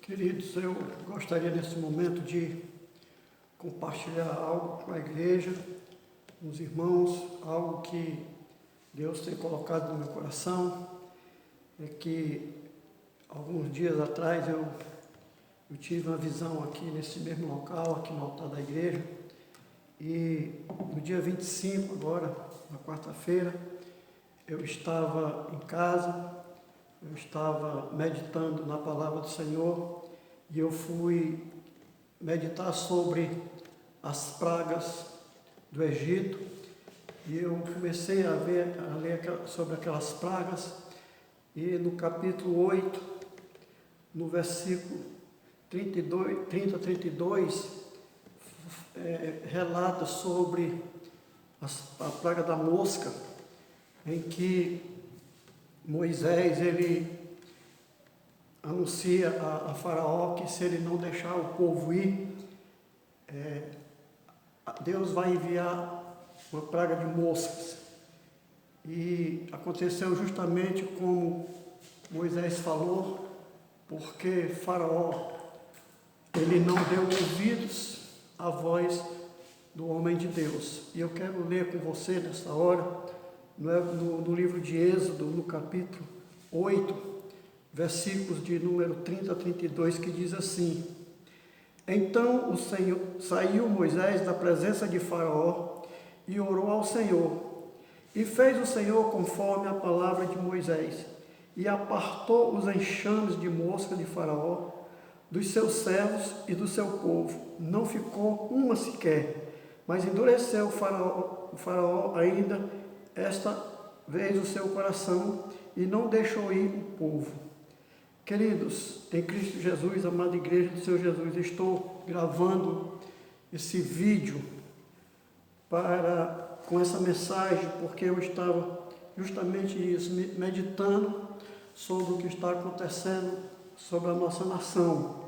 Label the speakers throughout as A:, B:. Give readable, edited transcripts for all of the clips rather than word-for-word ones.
A: Queridos, eu gostaria nesse momento de compartilhar algo com a igreja, com os irmãos, algo que Deus tem colocado no meu coração. É que alguns dias atrás eu tive uma visão aqui nesse mesmo local, aqui no altar da igreja, e no dia 25 agora, na quarta-feira, eu estava em casa. Eu estava meditando na palavra do Senhor e eu fui meditar sobre as pragas do Egito e eu comecei a ler sobre aquelas pragas e no capítulo 8, no versículo 32, relata sobre a praga da mosca, em que Moisés, ele anuncia a Faraó que se ele não deixar o povo ir, Deus vai enviar uma praga de moscas. E aconteceu justamente como Moisés falou, porque Faraó, ele não deu ouvidos à voz do homem de Deus. E eu quero ler com você nessa hora, no livro de Êxodo, no capítulo 8, versículos de número 30 a 32, que diz assim: Então o Senhor saiu Moisés da presença de Faraó e orou ao Senhor. E fez o Senhor conforme a palavra de Moisés, e apartou os enxames de mosca de Faraó, dos seus servos e do seu povo. Não ficou uma sequer, mas endureceu o Faraó ainda esta vez o seu coração e não deixou ir o povo. Queridos, em Cristo Jesus, amada igreja do Senhor Jesus, estou gravando esse vídeo com essa mensagem, porque eu estava justamente isso, meditando sobre o que está acontecendo sobre a nossa nação.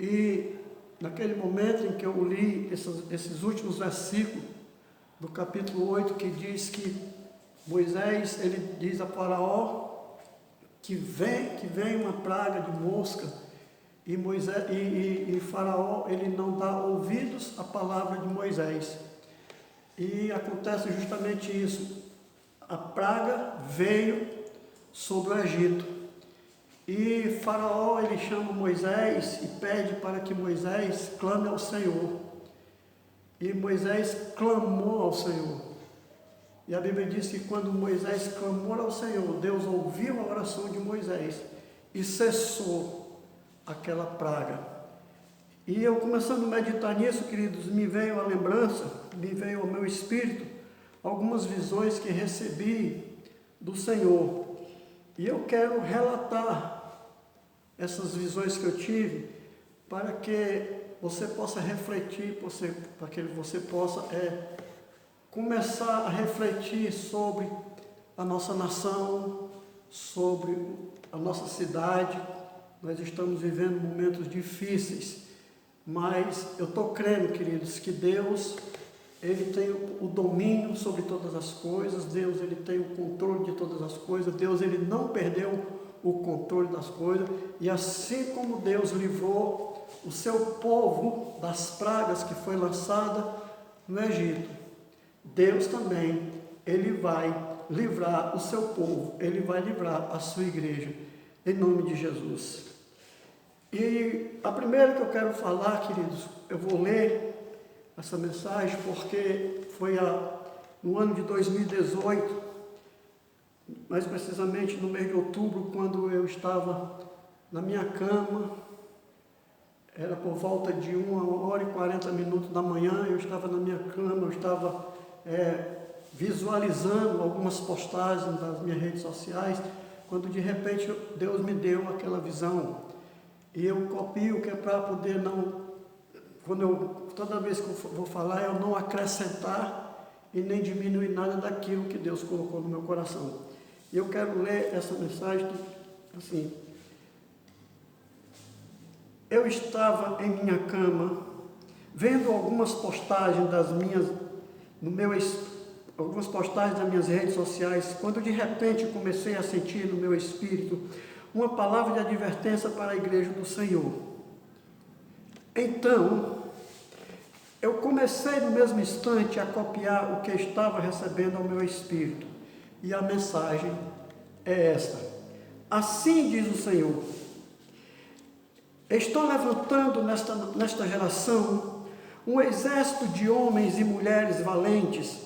A: E naquele momento em que eu li esses últimos versículos do capítulo 8, que diz que Moisés, ele diz a Faraó que vem uma praga de mosca, e Faraó, ele não dá ouvidos à palavra de Moisés. E acontece justamente isso. A praga veio sobre o Egito. E Faraó, ele chama Moisés e pede para que Moisés clame ao Senhor. E Moisés clamou ao Senhor. E a Bíblia diz que quando Moisés clamou ao Senhor, Deus ouviu a oração de Moisés e cessou aquela praga. E eu, começando a meditar nisso, queridos, me veio a lembrança, me veio ao meu espírito algumas visões que recebi do Senhor. E eu quero relatar essas visões que eu tive para que você possa refletir, para que você possa começar a refletir sobre a nossa nação, sobre a nossa cidade. Nós estamos vivendo momentos difíceis, mas eu estou crendo, queridos, que Deus, ele tem o domínio sobre todas as coisas. Deus, ele tem o controle de todas as coisas. Deus, ele não perdeu o controle das coisas. E assim como Deus livrou o seu povo das pragas que foi lançada no Egito, Deus também, ele vai livrar o seu povo, ele vai livrar a sua igreja, em nome de Jesus. E a primeira que eu quero falar, queridos, eu vou ler essa mensagem porque foi no ano de 2018, mais precisamente no mês de outubro, quando eu estava na minha cama. Era por volta de 1h40 da manhã, eu estava na minha cama, eu estava visualizando algumas postagens das minhas redes sociais, quando de repente Deus me deu aquela visão. E eu copio, que é para poder toda vez que eu vou falar, eu não acrescentar e nem diminuir nada daquilo que Deus colocou no meu coração. E eu quero ler essa mensagem assim: Eu estava em minha cama, vendo algumas postagens das minhas redes sociais, quando de repente comecei a sentir no meu espírito uma palavra de advertência para a igreja do Senhor. Então, eu comecei no mesmo instante a copiar o que estava recebendo ao meu espírito. E a mensagem é esta: assim diz o Senhor, estou levantando nesta geração um exército de homens e mulheres valentes,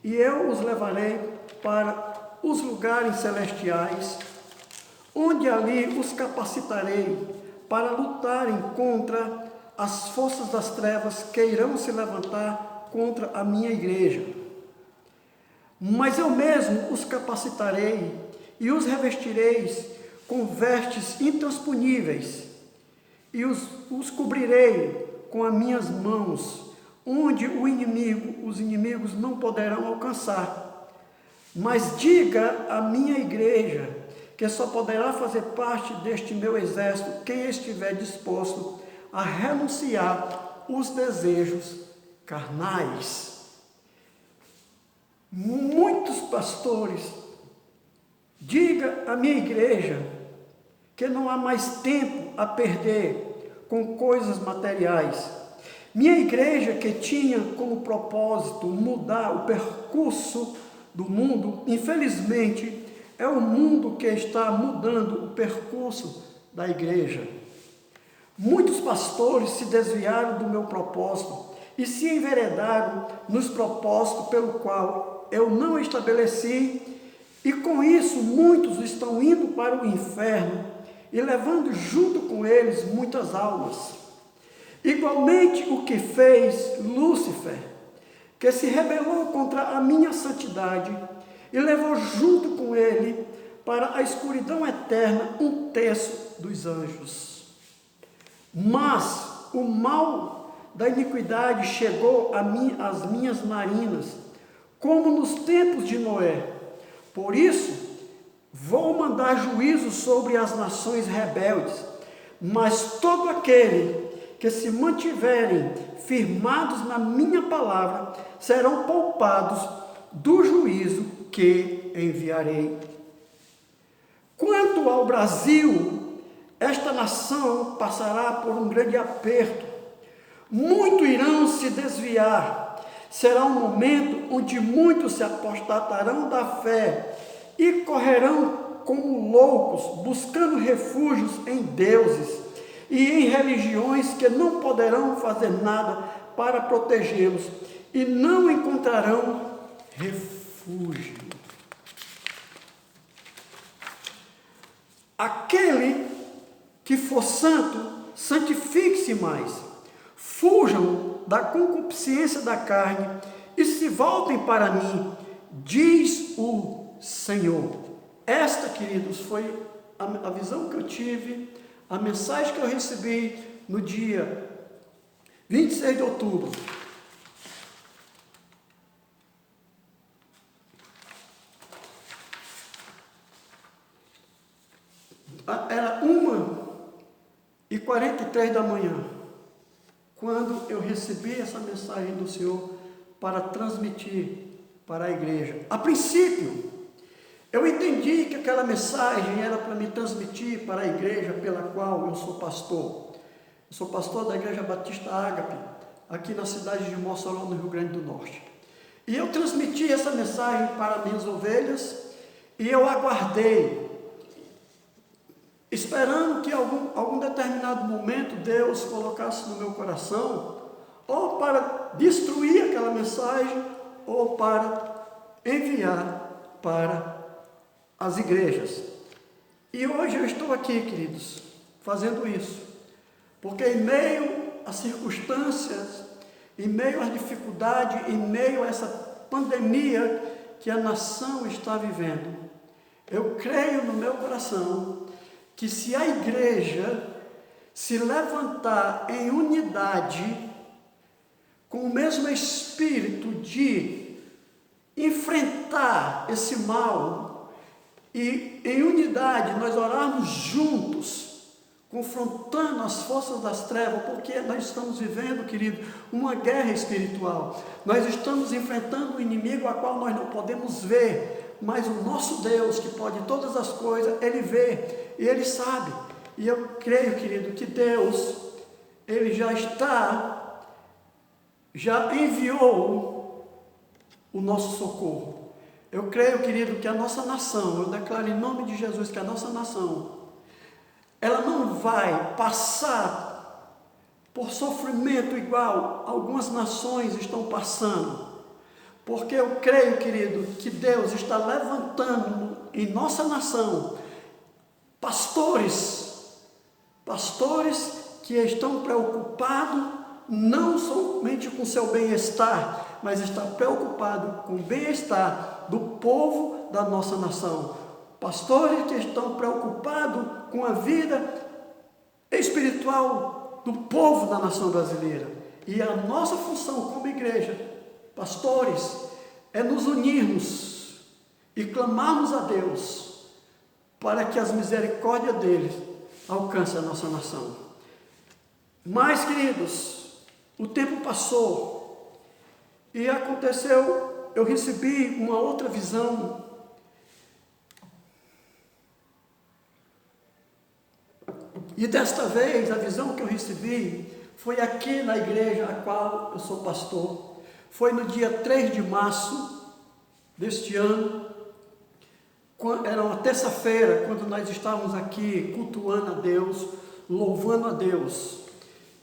A: e eu os levarei para os lugares celestiais, onde ali os capacitarei para lutarem contra as forças das trevas que irão se levantar contra a minha igreja. Mas eu mesmo os capacitarei e os revestireis com vestes intransponíveis, e os cobrirei com as minhas mãos, onde os inimigos não poderão alcançar. Mas diga à minha igreja que só poderá fazer parte deste meu exército quem estiver disposto a renunciar os desejos carnais. Muitos pastores, diga à minha igreja que não há mais tempo a perder com coisas materiais. Minha igreja, que tinha como propósito mudar o percurso do mundo, infelizmente é o mundo que está mudando o percurso da igreja. Muitos pastores se desviaram do meu propósito e se enveredaram nos propósitos pelo qual eu não estabeleci, e com isso muitos estão indo para o inferno e levando junto com eles muitas almas. Igualmente o que fez Lúcifer, que se rebelou contra a minha santidade e levou junto com ele para a escuridão eterna 1/3 dos anjos. Mas o mal da iniquidade chegou às minhas narinas, como nos tempos de Noé. Por isso, vou mandar juízo sobre as nações rebeldes, mas todo aquele que se mantiverem firmados na minha palavra serão poupados do juízo que enviarei. Quanto ao Brasil, esta nação passará por um grande aperto. Muitos irão se desviar. Será um momento onde muitos se apostatarão da fé e correrão como loucos, buscando refúgios em deuses e em religiões que não poderão fazer nada para protegê-los e não encontrarão refúgio. Aquele que for santo, santifique-se mais. Fujam da concupiscência da carne e se voltem para mim, diz o Senhor. Esta, queridos, foi a visão que eu tive, a mensagem que eu recebi no dia 26 de outubro. Era 1h43 da manhã, quando eu recebi essa mensagem do Senhor para transmitir para a igreja. A princípio, eu entendi que aquela mensagem era para me transmitir para a igreja pela qual eu sou pastor. Eu sou pastor da Igreja Batista Ágape, aqui na cidade de Mossoró, no Rio Grande do Norte. E eu transmiti essa mensagem para minhas ovelhas e eu aguardei, esperando que algum determinado momento Deus colocasse no meu coração, ou para destruir aquela mensagem, ou para enviar para as igrejas. E hoje eu estou aqui, queridos, fazendo isso, porque em meio às circunstâncias, em meio às dificuldades, em meio a essa pandemia que a nação está vivendo, eu creio no meu coração que se a igreja se levantar em unidade, com o mesmo espírito de enfrentar esse mal, e em unidade nós orarmos juntos, confrontando as forças das trevas, porque nós estamos vivendo, querido, uma guerra espiritual. Nós estamos enfrentando um inimigo a qual nós não podemos ver, mas o nosso Deus, que pode todas as coisas, Ele vê. e Ele sabe. E eu creio, querido, que Deus, Ele já enviou o nosso socorro. Eu creio, querido, que a nossa nação, eu declaro em nome de Jesus que a nossa nação, ela não vai passar por sofrimento igual algumas nações estão passando. Porque eu creio, querido, que Deus está levantando em nossa nação pastores que estão preocupados não somente com seu bem-estar, mas está preocupado com o bem-estar do povo da nossa nação. Pastores que estão preocupados com a vida espiritual do povo da nação brasileira. E a nossa função como igreja, pastores, é nos unirmos e clamarmos a Deus para que as misericórdias dele alcancem a nossa nação. Mas, queridos, o tempo passou e aconteceu, eu recebi uma outra visão. E desta vez, a visão que eu recebi foi aqui na igreja a qual eu sou pastor. Foi no dia 3 de março deste ano, era uma terça-feira, quando nós estávamos aqui cultuando a Deus, louvando a Deus.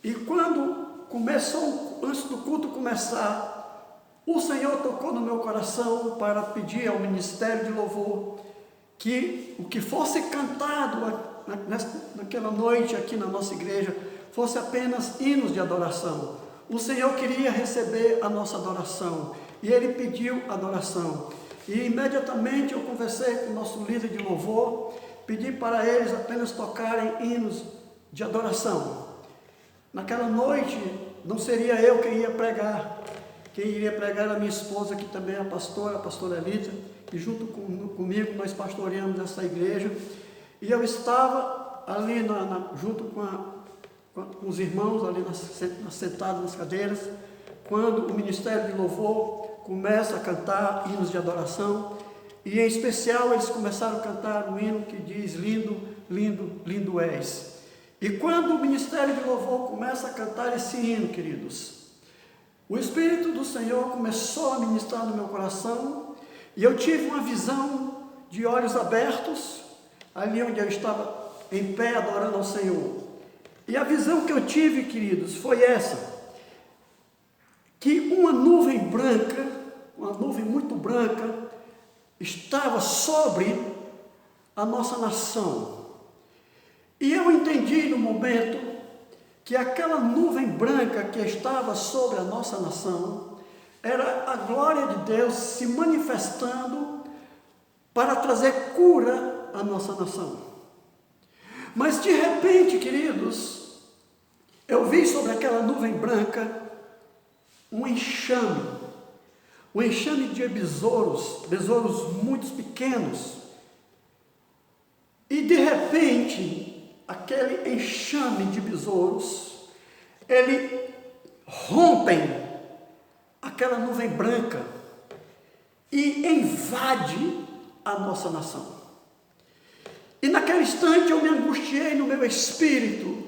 A: E quando começou, antes do culto começar, o Senhor tocou no meu coração para pedir ao Ministério de Louvor que o que fosse cantado naquela noite aqui na nossa igreja fosse apenas hinos de adoração. O Senhor queria receber a nossa adoração e Ele pediu adoração. E imediatamente eu conversei com o nosso líder de louvor, pedi para eles apenas tocarem hinos de adoração. Naquela noite não seria eu quem ia pregar. Quem iria pregar era a minha esposa, que também é a pastora Elita, e junto comigo nós pastoreamos essa igreja. E eu estava ali junto com os irmãos, ali sentados nas cadeiras, quando o Ministério de Louvor começa a cantar hinos de adoração, e em especial eles começaram a cantar um hino que diz: lindo, lindo, lindo és. E quando o Ministério de Louvor começa a cantar esse hino, queridos, o Espírito do Senhor começou a ministrar no meu coração, e eu tive uma visão de olhos abertos, ali onde eu estava em pé adorando ao Senhor. E a visão que eu tive, queridos, foi essa: que uma nuvem branca, uma nuvem muito branca, estava sobre a nossa nação. E eu entendi no momento que aquela nuvem branca que estava sobre a nossa nação era a glória de Deus se manifestando para trazer cura à nossa nação. Mas de repente, queridos, eu vi sobre aquela nuvem branca um enxame de besouros muito pequenos. E de repente, aquele enxame de besouros, ele rompem aquela nuvem branca e invade a nossa nação. E naquele instante eu me angustiei no meu espírito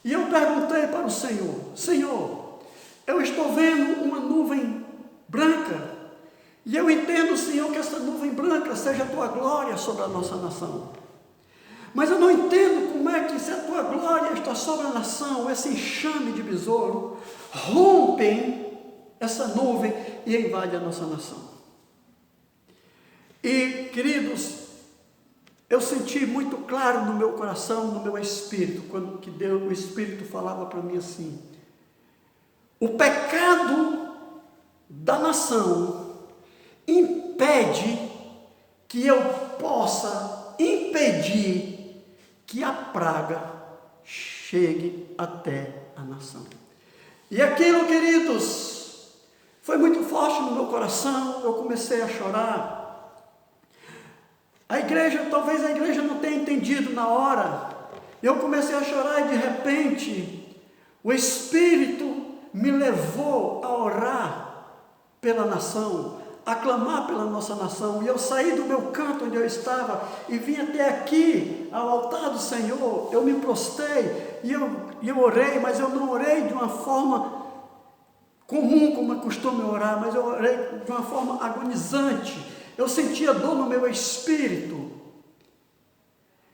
A: e eu perguntei para o Senhor: Senhor, eu estou vendo uma nuvem branca, e eu entendo, Senhor, que essa nuvem branca seja a Tua glória sobre a nossa nação. Mas eu não entendo como é que, se a Tua glória está sobre a nação, esse enxame de besouro rompem essa nuvem e invade a nossa nação. E, queridos, eu senti muito claro no meu coração, no meu espírito, quando que Deus, o Espírito falava para mim assim: o pecado da nação impede que eu possa impedir que a praga chegue até a nação. E aquilo, queridos, foi muito forte no meu coração. Eu comecei a chorar. Talvez a igreja não tenha entendido na hora. Eu comecei a chorar e de repente o Espírito me levou a orar pela nação, a clamar pela nossa nação. E eu saí do meu canto onde eu estava e vim até aqui, ao altar do Senhor. Eu me prostei e eu orei, mas eu não orei de uma forma comum, como eu costumo orar, mas eu orei de uma forma agonizante. Eu sentia dor no meu espírito.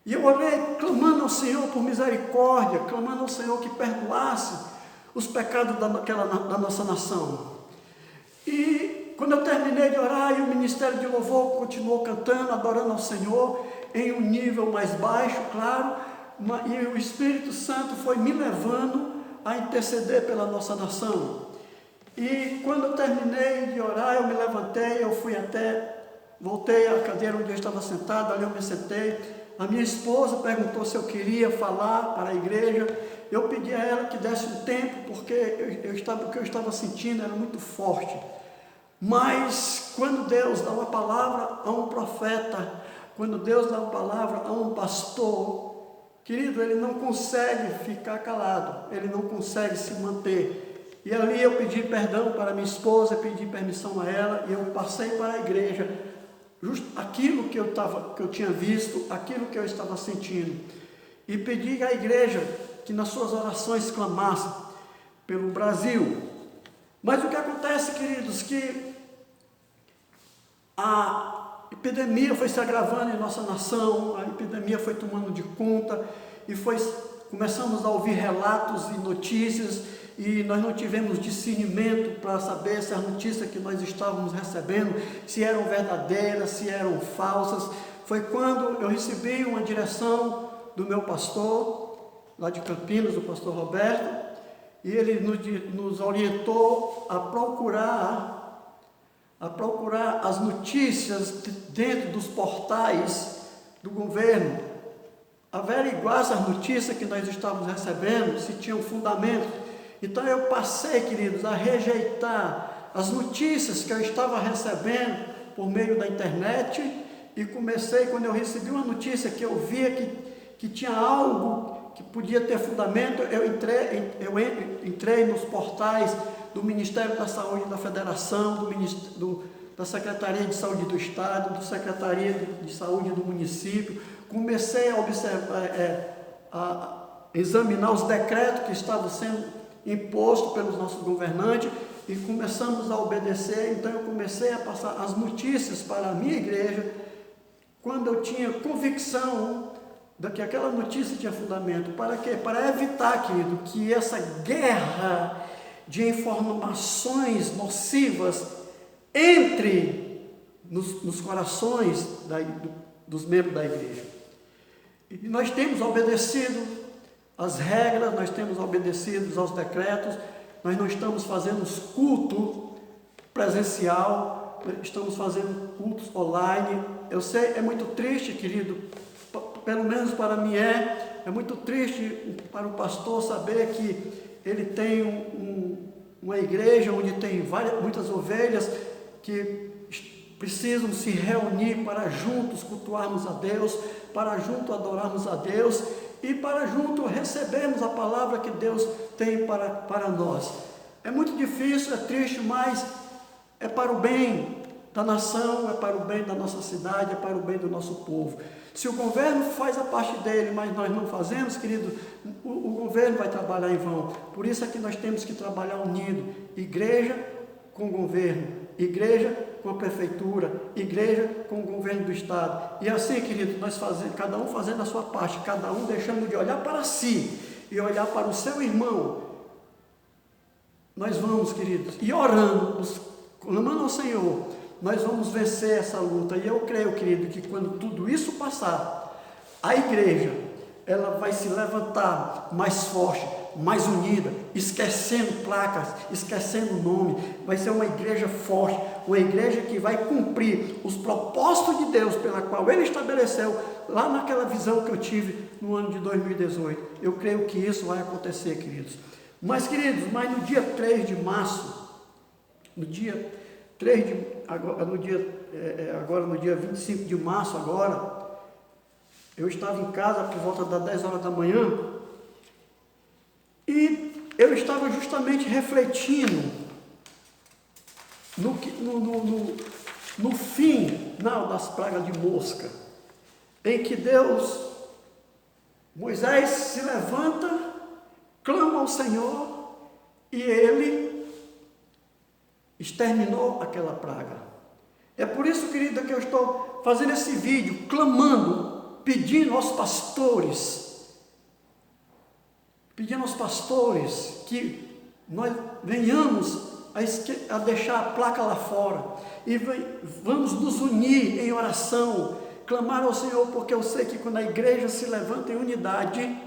A: E eu orei clamando ao Senhor por misericórdia, clamando ao Senhor que perdoasse os pecados da nossa nação. E quando eu terminei de orar, e o ministério de louvor continuou cantando, adorando ao Senhor, em um nível mais baixo, claro, e o Espírito Santo foi me levando a interceder pela nossa nação. E quando eu terminei de orar, eu me levantei, voltei à cadeira onde eu estava sentado, ali eu me sentei. A minha esposa perguntou se eu queria falar para a igreja. Eu pedi a ela que desse um tempo, porque o que eu estava sentindo era muito forte. Mas quando Deus dá uma palavra a um profeta, quando Deus dá uma palavra a um pastor, querido, ele não consegue ficar calado, ele não consegue se manter. E ali eu pedi perdão para minha esposa, pedi permissão a ela, e eu passei para a igreja justo aquilo que eu tinha visto, aquilo que eu estava sentindo, e pedi à igreja que nas suas orações clamasse pelo Brasil. Mas o que acontece, queridos, que a epidemia foi se agravando em nossa nação, a epidemia foi tomando de conta, e começamos a ouvir relatos e notícias, e nós não tivemos discernimento para saber se as notícias que nós estávamos recebendo, se eram verdadeiras, se eram falsas. Foi quando eu recebi uma direção do meu pastor, lá de Campinas, o pastor Roberto, e ele nos orientou a procurar as notícias dentro dos portais do governo, averiguar essas notícias que nós estávamos recebendo, se tinham fundamento. Então eu passei, queridos, a rejeitar as notícias que eu estava recebendo por meio da internet, e comecei, quando eu recebi uma notícia que eu via que tinha algo que podia ter fundamento, eu entrei nos portais do Ministério da Saúde da Federação, da Secretaria de Saúde do Estado, da Secretaria de Saúde do município. Comecei a observar, a examinar os decretos que estavam sendo impostos pelos nossos governantes, e começamos a obedecer. Então eu comecei a passar as notícias para a minha igreja, quando eu tinha convicção de que aquela notícia tinha fundamento. Para quê? Para evitar, querido, que essa guerra de informações nocivas entre nos corações dos membros da igreja. E nós temos obedecido as regras, nós temos obedecido aos decretos, nós não estamos fazendo culto presencial, estamos fazendo cultos online. Eu sei, é muito triste, querido, pelo menos para mim é muito triste para o pastor saber que ele tem uma igreja onde tem muitas ovelhas que precisam se reunir para juntos cultuarmos a Deus, para juntos adorarmos a Deus, e para junto recebermos a palavra que Deus tem para nós. É muito difícil, é triste, mas é para o bem da nação, é para o bem da nossa cidade, é para o bem do nosso povo. Se o governo faz a parte dele, mas nós não fazemos, querido, o governo vai trabalhar em vão. Por isso é que nós temos que trabalhar unido, igreja com o governo, igreja com a prefeitura, igreja com o governo do estado. E assim, querido, cada um fazendo a sua parte, cada um deixando de olhar para si e olhar para o seu irmão. Nós vamos, queridos, e orando, clamando ao Senhor, nós vamos vencer essa luta. E eu creio, querido, que quando tudo isso passar, a igreja, ela vai se levantar mais forte, mais unida, esquecendo placas, esquecendo nome. Vai ser uma igreja forte, uma igreja que vai cumprir os propósitos de Deus pela qual Ele estabeleceu lá naquela visão que eu tive no ano de 2018. Eu creio que isso vai acontecer, queridos. Mas, queridos, no dia 3 de março, no dia 25 de março agora, eu estava em casa por volta das 10 horas da manhã, e eu estava justamente refletindo no final das pragas de mosca, em que Moisés se levanta, clama ao Senhor e ele exterminou aquela praga. É por isso, querida, que eu estou fazendo esse vídeo, clamando, pedindo aos pastores que nós venhamos a deixar a placa lá fora e vamos nos unir em oração, clamar ao Senhor, porque eu sei que quando a igreja se levanta em unidade,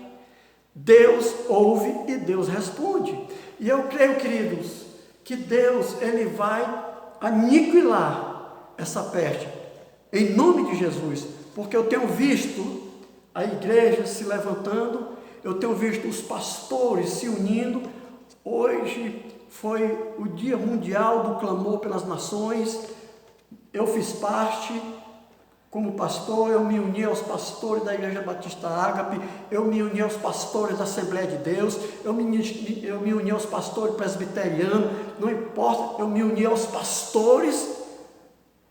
A: Deus ouve e Deus responde. E eu creio, queridos, que Deus, Ele vai aniquilar essa peste, em nome de Jesus, porque eu tenho visto a igreja se levantando, eu tenho visto os pastores se unindo. Hoje foi o Dia Mundial do Clamor pelas Nações, eu fiz parte. Como pastor, eu me uni aos pastores da Igreja Batista Ágape, eu me uni aos pastores da Assembleia de Deus, eu me uni aos pastores presbiterianos, não importa, eu me uni aos pastores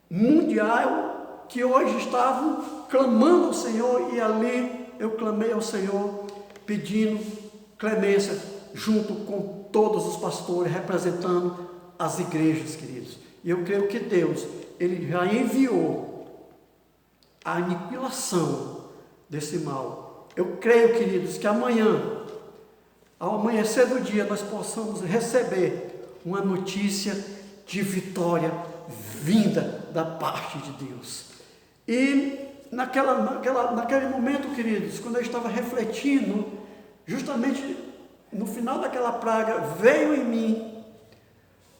A: mundial que hoje estavam clamando ao Senhor, e ali eu clamei ao Senhor pedindo clemência junto com todos os pastores, representando as igrejas, queridos. E eu creio que Deus, Ele já enviou a aniquilação desse mal. Eu creio, queridos, que amanhã, ao amanhecer do dia, nós possamos receber uma notícia de vitória vinda da parte de Deus. E naquele momento, queridos, quando eu estava refletindo, justamente no final daquela praga, veio em mim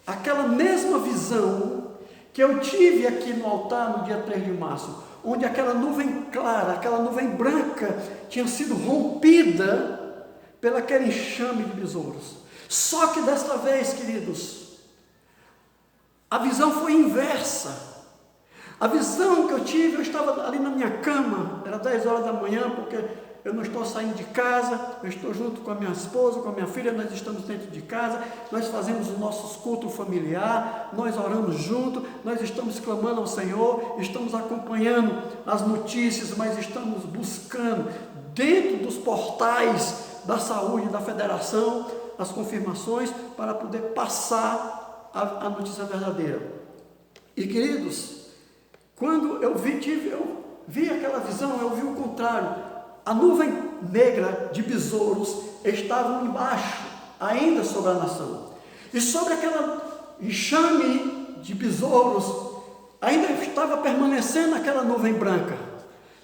A: aquela mesma visão que eu tive aqui no altar no dia 3 de março, onde aquela nuvem clara, aquela nuvem branca tinha sido rompida pelaquele enxame de besouros. Só que desta vez, queridos, a visão foi inversa. A visão que eu tive, eu estava ali na minha cama, era 10 horas da manhã, porque eu não estou saindo de casa, eu estou junto com a minha esposa, com a minha filha, nós estamos dentro de casa, nós fazemos os nossos cultos familiares, nós oramos juntos, nós estamos clamando ao Senhor, estamos acompanhando as notícias, mas estamos buscando dentro dos portais da saúde da federação as confirmações para poder passar a notícia verdadeira. E, queridos, quando eu vi aquela visão, eu vi o contrário. A nuvem negra de besouros estava embaixo, ainda sobre a nação. E sobre aquela enxame de besouros, ainda estava permanecendo aquela nuvem branca.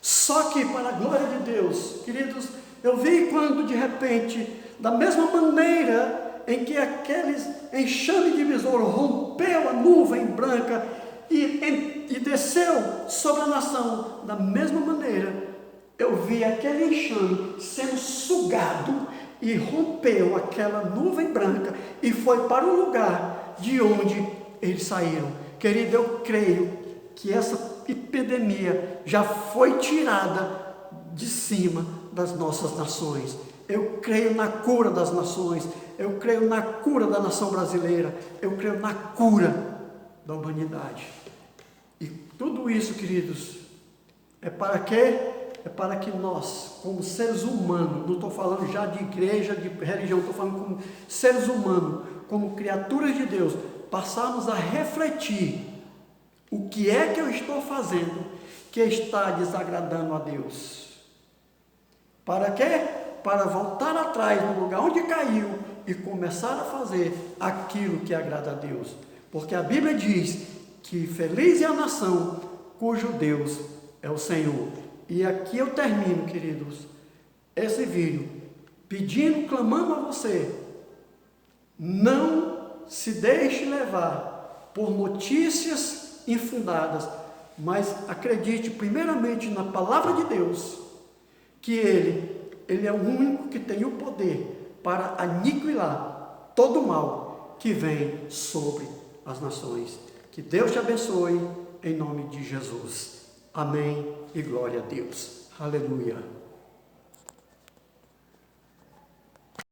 A: Só que, para a glória de Deus, queridos, eu vi quando de repente, da mesma maneira em que aqueles enxame de besouro rompeu a nuvem branca e desceu sobre a nação, da mesma maneira, eu vi aquele enxame sendo sugado e rompeu aquela nuvem branca e foi para o lugar de onde eles saíram. Querido, eu creio que essa epidemia já foi tirada de cima das nossas nações. Eu creio na cura das nações, eu creio na cura da nação brasileira, eu creio na cura da humanidade. E tudo isso, queridos, é para quê? É para que nós, como seres humanos, não estou falando já de igreja, de religião, estou falando como seres humanos, como criaturas de Deus, passarmos a refletir o que é que eu estou fazendo que está desagradando a Deus. Para quê? Para voltar atrás no lugar onde caiu e começar a fazer aquilo que agrada a Deus. Porque a Bíblia diz que feliz é a nação cujo Deus é o Senhor. E aqui eu termino, queridos, esse vídeo pedindo, clamando a você, não se deixe levar por notícias infundadas, mas acredite primeiramente na palavra de Deus, que Ele é o único que tem o poder para aniquilar todo o mal que vem sobre as nações. Que Deus te abençoe, em nome de Jesus. Amém e glória a Deus. Aleluia.